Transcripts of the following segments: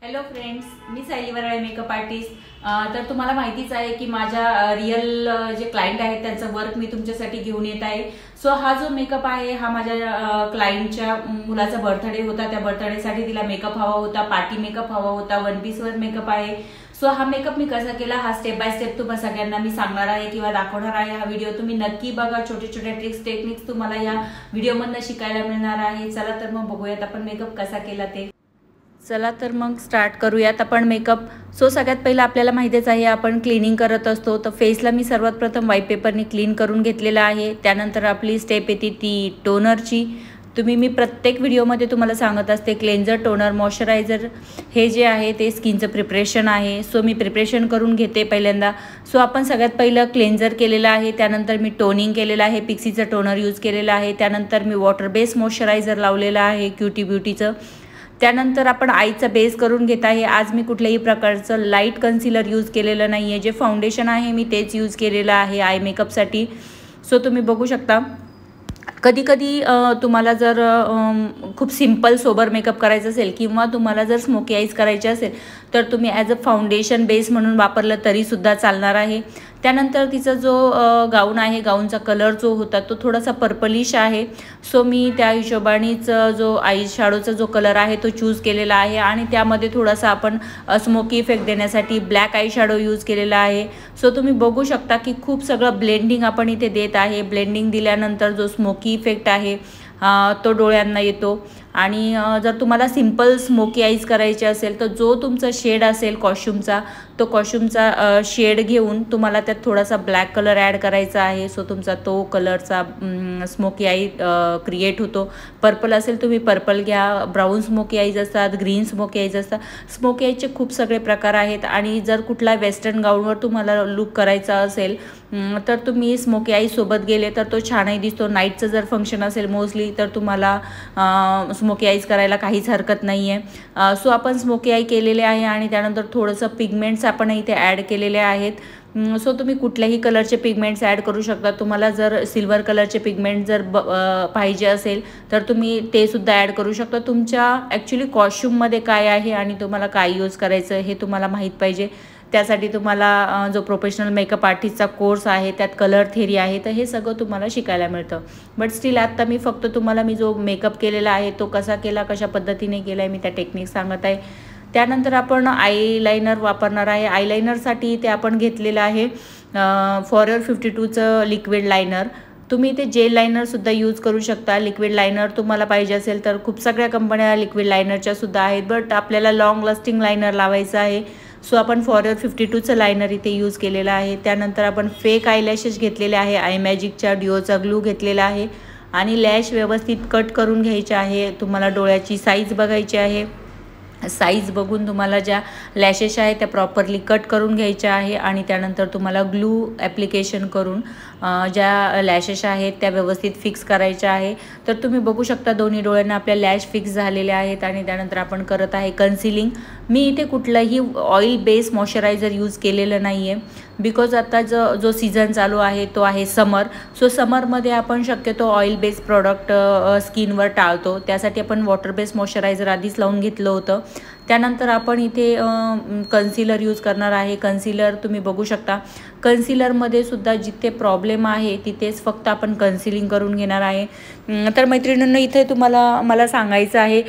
Hello friends, मी सायली वराळे makeup artist. तर तुम्हाला माहितीच आहे की माझ्या रियल जे क्लायंट आहेत त्यांचं वर्क मी तुमच्यासाठी घेऊन येत आहे। सो हा जो मेकअप आहे हा माझ्या क्लायंटच्या मुलाचा बर्थडे होता। त्या बर्थडेसाठी तिला मेकअप हवा होता, पार्टी मेकअप हवा होता, वन पीस वर मेकअप आहे। सो हा मेकअप मी कसा केला हा स्टेप बाय स्टेप तुम्हाला सगळ्यांना मी सांगणार आहे किंवा दाखवणार आहे। हा व्हिडिओ तुम्ही नक्की बघा, छोटे छोटे ट्रिक्स टेक्निक्स तुम्हाला या व्हिडिओमधून शिकायला मिळणार आहे। चला तर मग बघूयात आपण मेकअप कसा केला ते। चला तर मग स्टार्ट करूयात आपण मेकअप। सो सगळ्यात पहिलं आपल्याला माहितीच आहे आपण क्लिनिंग करत असतो, तर फेसला मी सर्वात प्रथम व्हाईट पेपरने क्लीन करून घेतलेला आहे। त्यानंतर आपली स्टेप येते ती टोनरची। मी प्रत्येक व्हिडिओमध्ये तुम्हाला सांगत असते क्लेन्झर, टोनर, मॉइश्चरायझर हे जे आहे ते स्किनचं प्रिपरेशन आहे। सो मी प्रिपरेशन करून घेते पहिल्यांदा। सो आपण सगळ्यात पहिलं क्लेन्झर केलेलं आहे, त्यानंतर मी टोनिंग केलेलं आहे, पिक्सीचं टोनर यूज केलेलं आहे, त्यानंतर मी वॉटर बेस मॉइश्चरायझर लावलेलं आहे क्यूटी ब्युटीचं। त्यानंतर आपण आईचा बेस करून घेत आहे। आज मी कुठल्याही प्रकारचं लाईट कन्सिलर यूज केलेलं नाही आहे, जे फाउंडेशन आहे मी तेच यूज केलेलं आहे आय मेकअपसाठी। सो तुम्ही बघू शकता कधी कधी तुम्हाला जर खूप सिंपल सोबर मेकअप करायचं असेल किंवा तुम्हाला जर स्मोकी आईज करायचे असेल तर तुम्ही ॲज अ फाउंडेशन बेस म्हणून वापरलं तरीसुद्धा चालणार आहे। त्यानंतर तिचा जो गाऊन आहे, गाऊनचा कलर जो होता तो थोडासा पर्पलिश आहे। सो मी त्या हिशोबानेच जो आय शॅडोचा जो कलर आहे तो चूज केलेला आहे आणि त्यामध्ये थोडासा आपण स्मोकी इफेक्ट देण्यासाठी ब्लॅक आय शॅडो यूज केलेला आहे। सो तुम्ही बघू शकता की खूप सगळं ब्लेंडिंग आपण इथे देत आहे। ब्लेंडिंग दिल्यानंतर जो स्मोकी इफेक्ट आहे तो डोळ्यांना येतो। आणि जर तुम्हाला सिंपल स्मोकी आईज करायचे असेल तर जो तुमचा शेड असेल कॉस्ट्यूमचा तो कॉस्ट्यूमचा शेड घेऊन तुम्हाला त्यात थोडासा ब्लॅक कलर ॲड करायचा आहे। सो तुमचा तो कलरचा स्मोकी आई क्रिएट होतो। पर्पल असेल तुम्ही पर्पल घ्या, ब्राऊन स्मोकी आईज असतात, ग्रीन स्मोकी आईज असतात। स्मोकी आईजचे खूप सगळे प्रकार आहेत आणि जर कुठला वेस्टर्न गाऊनवर तुम्हाला लुक करायचा असेल तर तुम्ही स्मोकी आईज सोबत गेले तर तो छानही दिसतो। नाईटचं जर फंक्शन असेल मोस्टली तर तुम्हाला स्मोकी आईज करायला काहीच हरकत नाही आहे। सो आपण स्मोकी आई केलेले आहे आणि त्यानंतर थोडंसं पिगमेंट्स आपण इथे ॲड केलेले आहेत। सो तुम्ही कुठल्याही कलरचे पिगमेंट्स ॲड करू शकता। तुम्हाला जर सिल्वर कलरचे पिगमेंट जर पाहिजे असेल तर तुम्ही ते सुद्धा ॲड करू शकता। तुमच्या ॲक्च्युली कॉस्ट्यूममध्ये काय आहे आणि तुम्हाला काय यूज करायचं हे तुम्हाला माहीत पाहिजे। त्यासाठी तुम्हाला जो प्रोफेशनल मेकअप आर्टिस्टचा कोर्स आहे त्यात कलर थेरी आहे, तर हे सगळं तुम्हाला शिकायला मिळतं। बट स्टील आत्ता मी फक्त तुम्हाला मी जो मेकअप केलेला आहे तो कसा केला, कशा पद्धतीने केला आहे मी त्या टेक्निक सांगत आहे। त्यानंतर आपण आयलायनर वापरणार आहे। आयलायनरसाठी ते आपण घेतलेलं आहे फॉरएवर 52चं लिक्विड लायनर। तुम्ही ते जेल लायनरसुद्धा यूज करू शकता। लिक्विड लायनर तुम्हाला पाहिजे असेल तर खूप सगळ्या कंपन्या लिक्विड लायनरच्या सुद्धा आहेत, बट आपल्याला लॉंग लास्टिंग लायनर लावायचं आहे। सो आपण फॉरएवर 52चं लायनर इथे यूज केलेलं आहे। त्यानंतर आपण फेक आयलॅशेस घेतलेले आहे, आय मॅजिकच्या डिओचा ग्लू घेतलेला आहे आणि लॅश व्यवस्थित कट करून घ्यायचे आहे। तुम्हाला डोळ्याची साईज बघायची आहे, साईज बघून तुम्हाला ज्या लॅशेस आहेत त्या प्रॉपरली कट करून घ्यायच्या आहे आणि त्यानंतर तुम्हाला ग्लू ॲप्लिकेशन करून ज्या लॅशेस आहेत त्या व्यवस्थित फिक्स करायच्या आहे। तर तुम्ही बघू शकता दोन्ही डोळ्यांना आपल्या लॅश फिक्स झालेल्या आहेत आणि त्यानंतर आपण करत आहे कन्सिलिंग। मी इथे कुठलंही ऑइल बेस मॉइश्चरायझर यूज केलेलं नाही आहे, बिकॉज आता जो सीझन चालू आहे तो आहे समर। सो समरमध्ये आपण शक्यतो ऑइल बेस प्रॉडक्ट स्किनवर टाळतो, त्यासाठी आपण वॉटर बेस मॉइश्चरायझर आधीच लावून घेतलं होतं। त्यानंतर आपण इथे कन्सिलर यूज करणार आहे। कन्सिलर तुम्ही बघू शकता, कन्सिलरमध्ये सुद्धा जिथे प्रॉब्लेम आहे तिथेच फक्त आपण कन्सिलिंग करून घेणार आहे। तर मैत्रिणींनो इथे मला सांगायचं आहे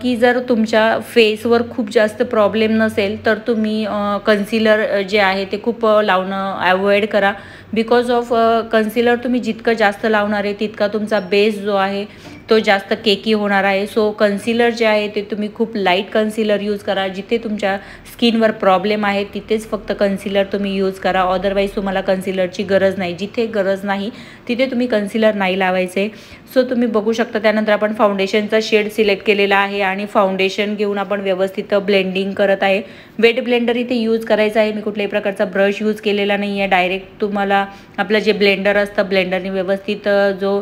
की जर तुमच्या फेसवर खूप जास्त प्रॉब्लेम नसेल तर तुम्ही कन्सिलर जे आहे ते खूप लावणं अवॉइड करा। बिकॉज ऑफ कन्सिलर तुम्ही जितकं जास्त लावणार आहे तितका तुमचा बेस जो आहे तो जास्त केकी होणार आहे। सो कन्सिलर जे आहे ते तुम्ही खूप लाईट कन्सिलर यूज करा। जिथे तुमच्या स्किनवर प्रॉब्लेम आहे तिथेच फक्त कन्सिलर तुम्ही यूज करा, अदरवाईज तुम्हाला कन्सिलरची गरज नाही। जिथे गरज नाही तिथे तुम्ही कन्सिलर नाही लावायचे। सो तुम्ही बघू शकता त्यानंतर आपण फाउंडेशनचा शेड सिलेक्ट केलेला आहे आणि फाउंडेशन घेऊन आपण व्यवस्थित ब्लेंडिंग करत आहे। वेट ब्लेंडर इथे यूज करायचा आहे, मी कुठल्याही प्रकारचा ब्रश यूज केलेला नाही आहे। डायरेक्ट तुम्हाला आपलं जे ब्लेंडर असतं ब्लेंडरने व्यवस्थित जो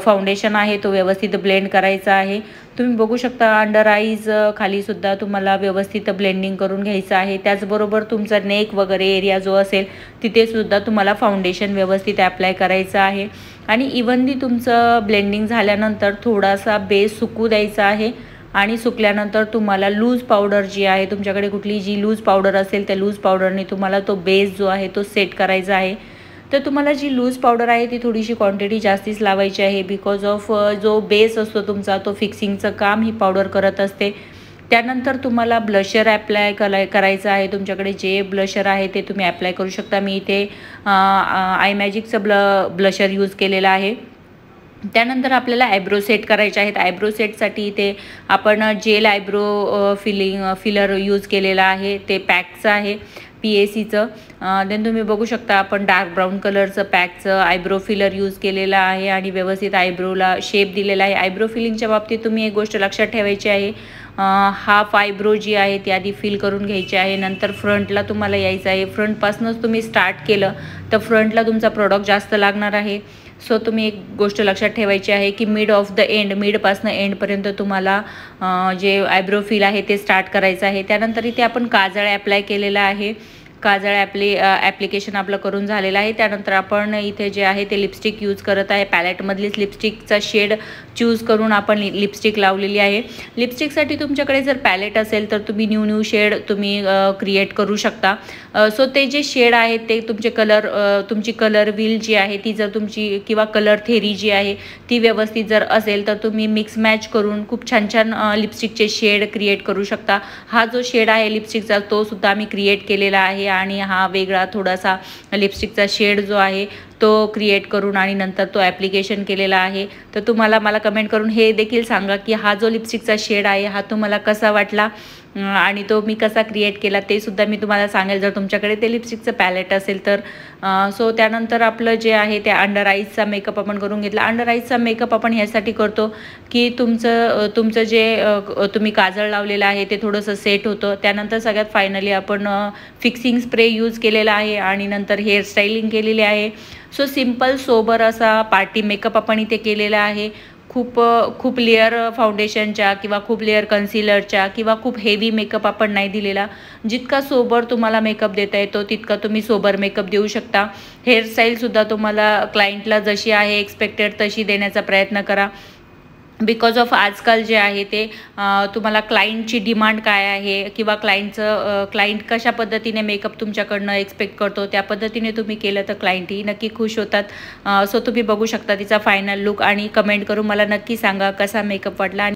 फाउंडेशन आहे तो व्यवस्थित ब्लेंड करायचा आहे। तुम्ही बघू शकता अंडर आईज खालीसुद्धा तुम्हाला व्यवस्थित ब्लेंडिंग करून घ्यायचं आहे। त्याचबरोबर तुमचा नेक वगैरे एरिया जो असेल तिथेसुद्धा तुम्हाला फाउंडेशन व्यवस्थित ॲप्लाय करायचं आहे आणि इव्हनली तुमचं ब्लेंडिंग झाल्यानंतर थोडासा बेस सुकू द्यायचा आहे आणि सुकल्यानंतर तुम्हाला लूज पावडर जी आहे, तुमच्याकडे कुठली जी लूज पावडर असेल त्या लूज पावडरने तुम्हाला तो बेस जो आहे तो सेट करायचा आहे. तर तुम्हाला जी लूज पावडर आहे ती थोडीशी क्वांटिटी जास्तीच लावायची आहे, बिकॉज ऑफ जो बेस असतो तुमचा तो फिक्सिंगचं काम ही पावडर करत असते. त्यानंतर तुम्हाला ब्लशर ॲप्लाय करायचं आहे. तुमच्याकडे जे ब्लशर आहे ते तुम्ही ॲप्लाय करू शकता. मी इथे आय मॅजिकचं ब्लशर यूज केलेलं आहे. त्यानंतर आपल्याला आयब्रो सेट करायचे आहेत. आयब्रो सेटसाठी इथे आपण जेल आयब्रो फिलर यूज केलेला आहे, ते पॅकचं आहे PACचं. देन तुम्ही बघू शकता आपण डार्क ब्राऊन कलरचं पॅकचं आयब्रो फिलर यूज केलेलं आहे आणि व्यवस्थित आयब्रोला शेप दिलेला आहे. आयब्रो फिलिंगच्या बाबतीत तुम्ही एक गोष्ट लक्षात ठेवायची आहे, हाफ आयब्रो जी आहे ती आधी फिल करून घ्यायची आहे. नंतर फ्रंटला तुम्हाला यायचं आहे. फ्रंटपासूनच तुम्ही स्टार्ट केलं तर फ्रंटला तुमचा प्रॉडक्ट जास्त लागणार आहे. सो तुम्ही एक गोष्ट लक्षात ठेवायची आहे की मिड ऑफ द एंड, मिडपासनं एंडपर्यंत तुम्हाला जे आयब्रो फिल आहे ते स्टार्ट करायचं आहे. त्यानंतर इथे आपण काजळ ॲप्लाय केलेला आहे. काजळ ॲप्लिकेशन आपलं करून झालेलं आहे. त्यानंतर आपण इथे जे आहे ते लिपस्टिक यूज करत आहे. पॅलेटमधलीच लिपस्टिकचा शेड चूज करून आपण लिपस्टिक लावलेली आहे. लिपस्टिकसाठी तुमच्याकडे जर पॅलेट असेल तर तुम्ही न्यू शेड तुम्ही क्रिएट करू शकता. सो ते जे शेड आहेत ते तुमचे तुमची कलर व्हील जी आहे ती जर तुमची किंवा कलर थेरी जी आहे ती व्यवस्थित जर असेल तर तुम्ही मिक्स मॅच करून खूप छान छान लिपस्टिकचे शेड क्रिएट करू शकता. हा जो शेड आहे लिपस्टिकचा तो सुद्धा आम्ही क्रिएट केलेला आहे आणि हा वेगळा थोडासा लिपस्टिकचा शेड जो आहे तो क्रिएट करून आणि नंतर तो ॲप्लिकेशन केलेला आहे. तर मला कमेंट करून हे देखील सांगा की हा जो लिपस्टिकचा शेड आहे हा तुम्हाला कसा वाटला आणि तो मी कसा क्रिएट केला ते सुद्धा मी तुम्हाला सांगेल जर तुमच्याकडे ते लिपस्टिकचं पॅलेट असेल तर. सो त्यानंतर आपलं जे आहे ते अंडर आईजचा मेकअप आपण करून घेतला. अंडर आईजचा मेकअप आपण ह्यासाठी करतो की तुमचं जे तुम्ही काजळ लावलेलं आहे ते थोडंसं सेट होतं. त्यानंतर सगळ्यात फायनली आपण फिक्सिंग स्प्रे यूज केलेला आहे आणि नंतर हेअरस्टाईलिंग केलेली आहे. सो सिम्पल सोबर असा पार्टी मेकअप आपण इथे केलेला आहे. खूप लेअर फाउंडेशनच्या किंवा खूप लेअर कन्सिलरच्या किंवा खूप हेवी मेकअप आपण नाही दिलेला. जितका सोबर तुम्हाला मेकअप देता येतो तितका तुम्ही सोबर मेकअप देऊ शकता. हेअरस्टाईलसुद्धा तुम्हाला क्लायंटला जशी आहे एक्सपेक्टेड तशी देण्याचा प्रयत्न करा. बिकॉज ऑफ आजकाल जे आहे ते तुम्हाला क्लायंटची डिमांड काय आहे किंवा क्लायंट कशा पद्धतीने मेकअप तुमच्याकडनं एक्सपेक्ट करतो त्या पद्धतीने तुम्ही केलं तर क्लायंटही नक्की खुश होतात. सो तुम्ही बघू शकता तिचा फायनल लुक आणि कमेंट करून मला नक्की सांगा कसा मेकअप वाटला.